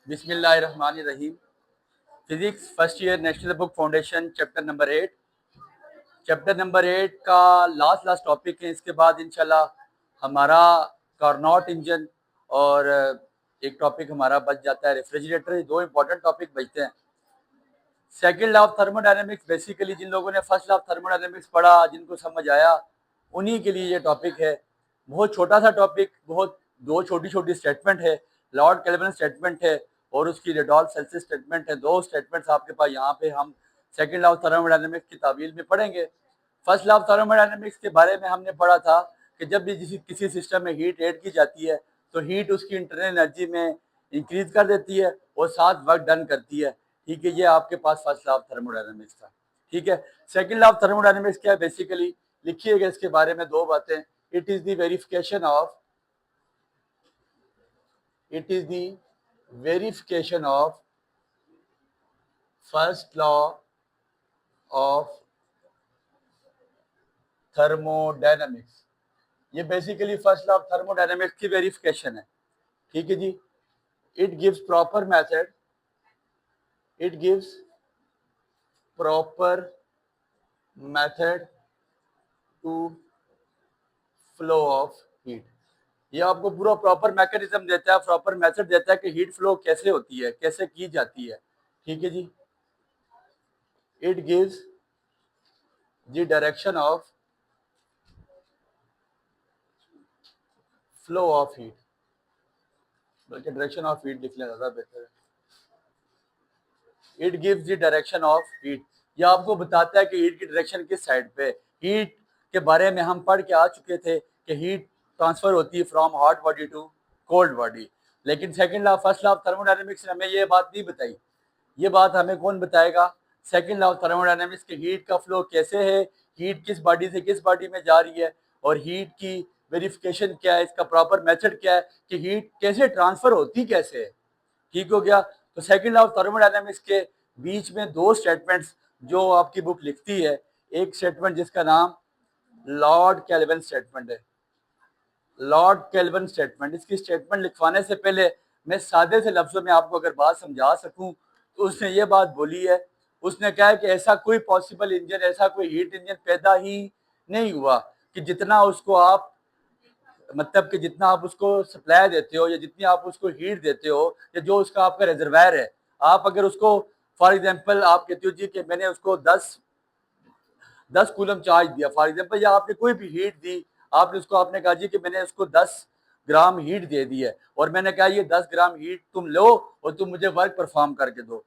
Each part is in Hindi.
बिस्मिल्लाहिर्रहमानिर्रहीम। Physics first year national book foundation chapter number 8। Chapter number 8 का लास्ट टॉपिक है। इसके बाद इंशाल्लाह हमारा कार्नोट इंजन और एक टॉपिक हमारा बच जाता है रेफ्रिजरेटर। दो इंपॉर्टेंट टॉपिक बचते हैं। Second law of thermodynamics, basically जिन लोगों ने फर्स्ट लॉ ऑफ थर्मोडायनेमिक्स पढ़ा, जिनको समझ आया, उन्हीं के लिए ये टॉपिक है। बहुत छोटा सा टॉपिक, बहुत दो छोटी छोटी स्टेटमेंट है। लॉर्ड केल्विन स्टेटमेंट है और उसकी रेडॉल्फ सेल्सियस स्टेटमेंट है। दो स्टेटमेंट्स आपके पास यहाँ पे हम सेकंड लॉ ऑफ थर्मोडायनेमिक्स की तावील में पढ़ेंगे। फर्स्ट लॉ ऑफ थर्मोडायनेमिक्स के बारे में हमने पढ़ा था कि जब भी किसी सिस्टम में हीट ऐड की जाती है तो हीट उसकी इंटरनल एनर्जी में इंक्रीज कर देती है और साथ वर्क डन करती है। ठीक है, ये आपके पास फर्स्ट लॉ ऑफ थर्मोडायनेमिक्स था। ठीक है, सेकंड लॉ ऑफ थर्मोडायनेमिक्स क्या है? बेसिकली लिखिएगा इसके बारे में दो बातें। It is the verification of first law of thermodynamics. ये basically first law of thermodynamics की वेरिफिकेशन है। ठीक है जी। It gives proper method to flow of heat. ये आपको पूरा प्रॉपर मैकेनिज्म देता है, प्रॉपर मेथड देता है कि हीट फ्लो कैसे होती है, कैसे की जाती है। ठीक है जी। It gives the direction of flow of heat, बल्कि डायरेक्शन ऑफ हीट लिख लें ज़्यादा बेहतर है। It gives the direction of heat. ये आपको बताता है कि हीट की डायरेक्शन किस साइड पे। हीट के बारे में हम पढ़ के आ चुके थे कि हीट ट्रांसफर होती है from hot body to cold body. लेकिन second law first law of thermodynamics ने हमें ये बात नहीं बताई। ये बात हमें कौन बताएगा? सेकंड लॉ ऑफ थर्मोडायनेमिक्स की हीट का फ्लो कैसे है, हीट किस बॉडी से किस बॉडी में जा रही है, और हीट की वेरिफिकेशन क्या है, इसका प्रॉपर मेथड क्या है कि हीट कैसे ट्रांसफर होती कैसे है। ठीक हो गया। तो सेकंड लॉ ऑफ थर्मोडायनेमिक्स के बीच में दो स्टेटमेंट्स जो आपकी बुक लिखती है। एक स्टेटमेंट जिसका नाम लॉर्ड केल्विन स्टेटमेंट है। लॉर्ड केल्विन स्टेटमेंट, इसकी स्टेटमेंट लिखवाने से पहले मैं सादे से लफ्जों में आपको अगर बात समझा सकूं तो उसने ये बात बोली है। उसने कहा है कि ऐसा कोई पॉसिबल इंजन, ऐसा कोई हीट इंजन पैदा ही नहीं हुआ कि जितना उसको आप, मतलब कि जितना आप उसको सप्लाई देते हो या जितनी आप उसको हीट देते हो या जो उसका आपका रिजर्वायर है, आप अगर उसको फॉर एग्जांपल आप कहते हो जी कि मैंने उसको 10 कूलम चार्ज दिया फॉर एग्जांपल, या आपने कोई भी हीट दी, आपने उसको, आपने कहा जी कि मैंने उसको 10 ग्राम हीट दे दी है और मैंने कहा ये 10 ग्राम हीट तुम लो और तुम मुझे वर्क परफॉर्म करके दो।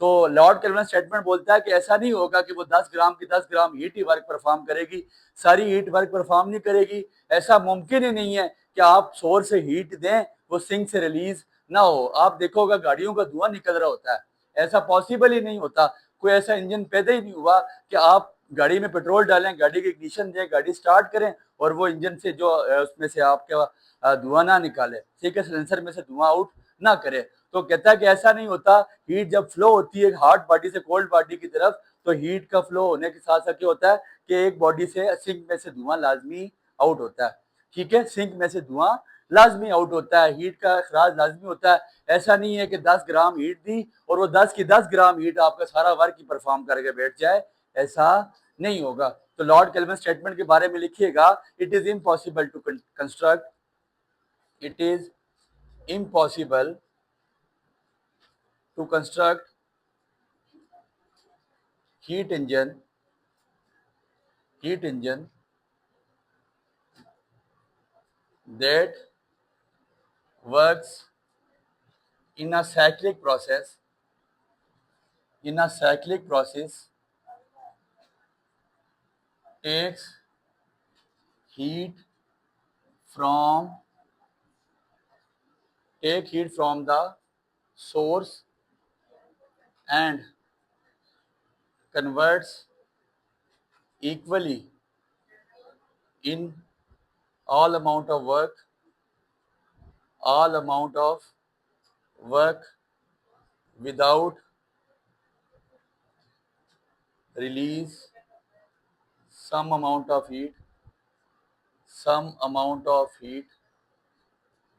तो लॉर्ड केल्विन स्टेटमेंट बोलता है कि ऐसा नहीं होगा कि वो 10 ग्राम की 10 ग्राम हीट ही वर्क परफॉर्म करेगी, सारी हीट वर्क परफॉर्म नहीं करेगी। ऐसा मुमकिन ही नहीं है कि आप सोर्स से हीट दें वो सिंक से रिलीज ना हो। आप देखोगा गाड़ियों का धुआं निकल रहा होता है, ऐसा पॉसिबल ही नहीं होता। कोई ऐसा इंजन पैदा ही नहीं हुआ कि आप गाड़ी में पेट्रोल डालें, गाड़ी की इग्निशन दें, गाड़ी स्टार्ट करें और वो इंजन से जो उसमें से आपके धुआं ना निकाले, ठीक है, सिलेंसर में से धुआं आउट ना करे। तो कहता है कि ऐसा नहीं होता। हीट जब फ्लो होती है हॉट बॉडी से कोल्ड बॉडी की तरफ, तो हीट का फ्लो होने के साथ साथ क्या होता है कि एक बॉडी से सिंक में से धुआं लाजमी आउट होता है। ठीक है, सिंक में से धुआं लाजमी आउट होता है, हीट का अखराज लाजमी होता है। ऐसा नहीं है कि 10 ग्राम हीट दी और वो 10 की 10 ग्राम हीट आपका सारा वर्क ही परफॉर्म करके बैठ जाए, ऐसा नहीं होगा। तो लॉर्ड केल्विन स्टेटमेंट के बारे में लिखिएगा, it is impossible to construct, it is impossible to construct heat engine that works in a cyclic process takes heat from the source and converts equally in all amount of work without release some amount of heat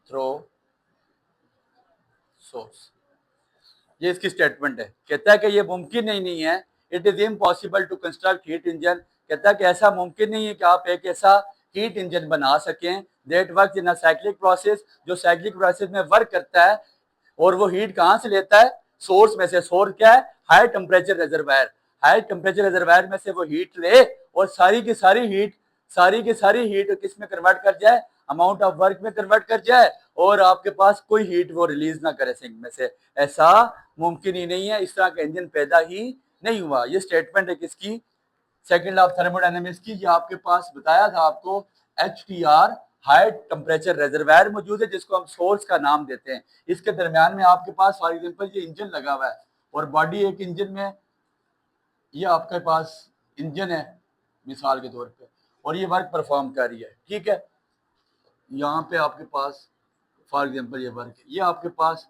through source। ये इसकी स्टेटमेंट है। कहता है कि ये मुमकिन नहीं है, it is impossible to construct heat engine. कहता है कि ऐसा मुमकिन नहीं है कि आप एक ऐसा हीट इंजन बना सकें that work in a cyclic process, जो साइक्लिक प्रोसेस में वर्क करता है। और वो हीट कहाँ से लेता है? सोर्स में से। सोर्स क्या है? High temperature reservoir. High temperature reservoir में से वो हीट ले और सारी की सारी हीट किस में कन्वर्ट कर जाए? अमाउंट ऑफ वर्क में कन्वर्ट कर जाए, और आपके पास कोई हीट वो रिलीज ना करे सिंक में से। ऐसा मुमकिन ही नहीं है, इस तरह का इंजन पैदा ही नहीं हुआ। ये स्टेटमेंट है किसकी? सेकंड लॉ ऑफ थर्मोडायनेमिक्स की। ये आपके पास बताया था आपको, HTR हाई टेम्परेचर रिजर्वायर मौजूद है, जिसको हम सोर्स का नाम देते हैं। इसके दरमियान में आपके पास फॉर एग्जांपल ये इंजन लगा हुआ है, और बॉडी एक इंजन में, ये आपके पास इंजन है मिसाल के तौर पे, और ये वर्क परफॉर्म कर रही है, ठीक है। यहाँ पे आपके पास फॉर एग्जांपल ये वर्क है, ये आपके पास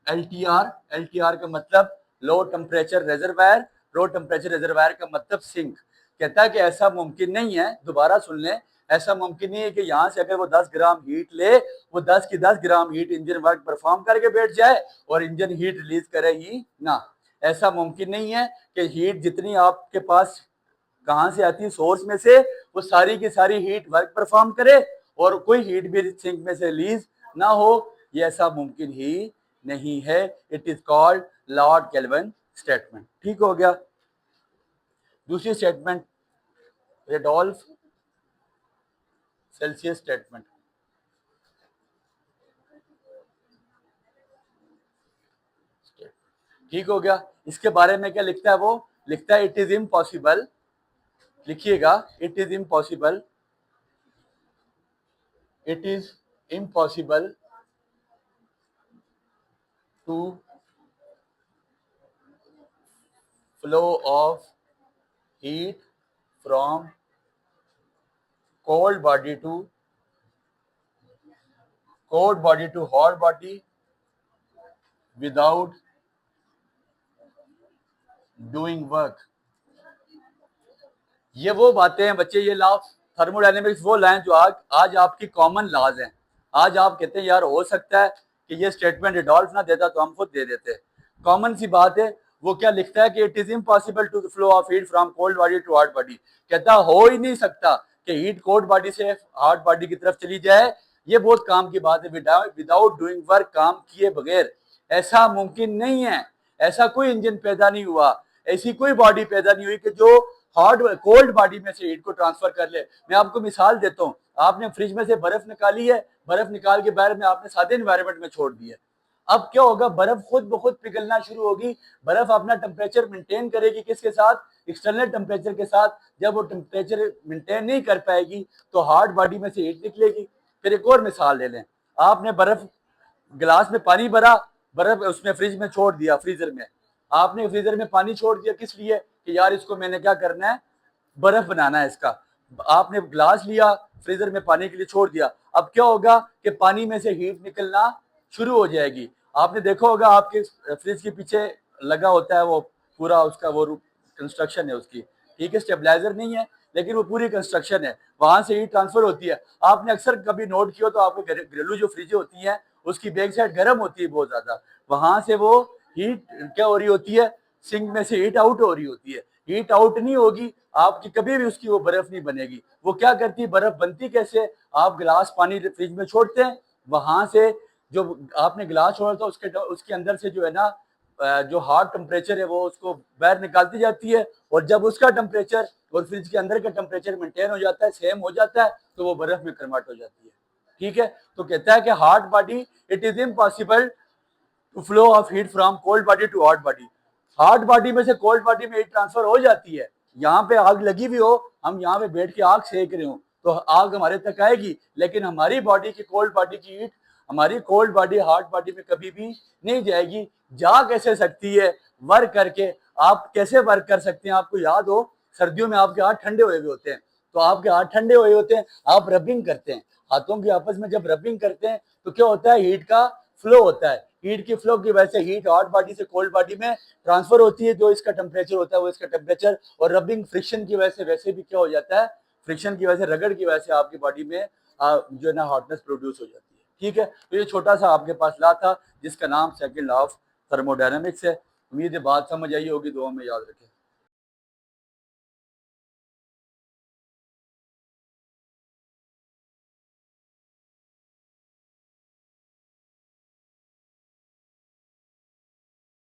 LTR का मतलब low temperature reservoir, low temperature reservoir का मतलब सिंक। कहता है कि ऐसा मुमकिन नहीं है, दोबारा सुन लें, ऐसा मुमकिन नहीं है कि यहाँ से अगर वो 10 ग्राम हीट ले, वो 10 की 10 ग्राम हीट इंजन वर्क परफॉर्म करके बैठ जाए और इंजन हीट रिलीज करे ही ना। ऐसा मुमकिन नहीं है कि हीट जितनी आपके पास कहाँ से आती है? सोर्स में से। वो सारी की सारी हीट वर्क परफॉर्म करे और कोई हीट भी सिंक में से रिलीज ना हो। ये ऐसा मुमकिन ही नहीं है। It is called Lord kelvin statement. ठीक हो गया। दूसरी स्टेटमेंट, रेडोल्फ सेल्सियस स्टेटमेंट। ठीक हो गया। इसके बारे में क्या लिखता है? वो लिखता है इट इज इम्पॉसिबल, लिखिएगा, it is impossible, it is impossible to flow of heat from cold body to hot body without doing work। ये वो बातें हैं बच्चे, ये लॉ थर्मोडायनेमिक्स वो लाइन जो आज आपकी कॉमन लॉज हैं। आज आप कहते हैं यार हो सकता है कि ये स्टेटमेंट रिडोल्फ ना देता तो हम खुद दे देते। कॉमन सी बात है। वो क्या लिखता है कि it is impossible to flow of heat from cold body to hot body. कहता हो ही नहीं सकता कि हीट कोल्ड बॉडी से हॉट बॉडी की तरफ चली जाए। ये बहुत काम की बात है, विदाउट डूइंग वर्क, काम किए बगैर। ऐसा मुमकिन नहीं है। ऐसा कोई इंजन पैदा नहीं हुआ, ऐसी कोई बॉडी पैदा नहीं हुई कि जो हॉट कोल्ड बॉडी में से हीट को ट्रांसफर कर ले। मैं आपको मिसाल देता हूँ, आपने फ्रिज में से बर्फ निकाली है, बर्फ निकाल के बाहर में आपने सादे एनवायरनमेंट में छोड़ दी है। अब क्या होगा? बर्फ खुद ब खुद पिघलना शुरू होगी। बर्फ अपना टेम्परेचर मेंटेन करेगी किसके साथ? एक्सटर्नल टेम्परेचर के साथ। जब वो टेम्परेचर मेंटेन नहीं कर पाएगी तो हार्ड बॉडी में से हीट निकलेगी। फिर एक और मिसाल ले लें, आपने बर्फ गिलास में पानी भरा, बर्फ उसमें फ्रिज में छोड़ दिया, फ्रीजर में आपने फ्रीजर में पानी छोड़ दिया, किस लिए? कि यार इसको मैंने क्या करना है, बर्फ बनाना है इसका। आपने ग्लास लिया, फ्रीजर में पानी के लिए छोड़ दिया। अब क्या होगा कि पानी में से हीट निकलना शुरू हो जाएगी। आपने देखा होगा आपके फ्रिज के पीछे लगा होता है वो पूरा उसका वो कंस्ट्रक्शन है उसकी, ठीक है, स्टेबलाइजर नहीं है लेकिन वो पूरी कंस्ट्रक्शन है, वहां से हीट ट्रांसफर होती है। आपने अक्सर कभी नोट किया तो आपके घरेलू जो फ्रिज होती है उसकी बैक साइड गर्म होती है बहुत ज्यादा, वहां से वो हीट क्या हो रही होती है, सिंक में से हीट आउट हो रही होती है। हीट आउट नहीं होगी आपकी, कभी भी उसकी वो बर्फ नहीं बनेगी। वो क्या करती है, बर्फ बनती कैसे? आप गिलास पानी फ्रिज में छोड़ते हैं, वहां से जो आपने गिलास छोड़ा था उसके अंदर से जो है ना जो हार्ड टेम्परेचर है वो उसको बाहर निकालती जाती है, और जब उसका टेम्परेचर और फ्रिज के अंदर का टेम्परेचर मेंटेन हो जाता है, सेम हो जाता है, तो वो बर्फ में कन्वर्ट हो जाती है। ठीक है, तो कहता है कि hard body, it is impossible to flow of heat from cold body to hot body. Hot body में से कोल्ड बॉडी में हीट ट्रांसफर हो जाती है। यहाँ पे आग लगी हुई हो, हम यहाँ पे बैठ के आग सेक रहे हो तो आग हमारे तक आएगी, लेकिन हमारी बॉडी की कोल्ड बॉडी की हीट हमारी कोल्ड बॉडी हॉट बॉडी में कभी भी नहीं जाएगी। जा कैसे सकती है? वर्क करके। आप कैसे वर्क कर सकते हैं? आपको याद हो सर्दियों में आपके हाथ ठंडे हुए होते हैं, तो आपके हाथ ठंडे हुए होते हैं, आप रबिंग करते हैं हाथों की आपस में, जब रबिंग करते हैं तो क्या होता है, हीट का फ्लो होता है। हीट की फ्लो की वजह से हीट हॉट बॉडी से कोल्ड बॉडी में ट्रांसफर होती है, जो इसका टेम्परेचर होता है वो इसका टेम्परेचर, और रबिंग फ्रिक्शन की वजह से वैसे भी क्या हो जाता है, फ्रिक्शन की वजह से, रगड़ की वजह से आपकी बॉडी में जो है ना हॉटनेस प्रोड्यूस हो जाती है। ठीक है, तो ये छोटा सा आपके पास लॉ था जिसका नाम सेकंड लॉ ऑफ थर्मोडायनामिक्स है। उम्मीद है बात समझ आई होगी, दुआ में याद रखें।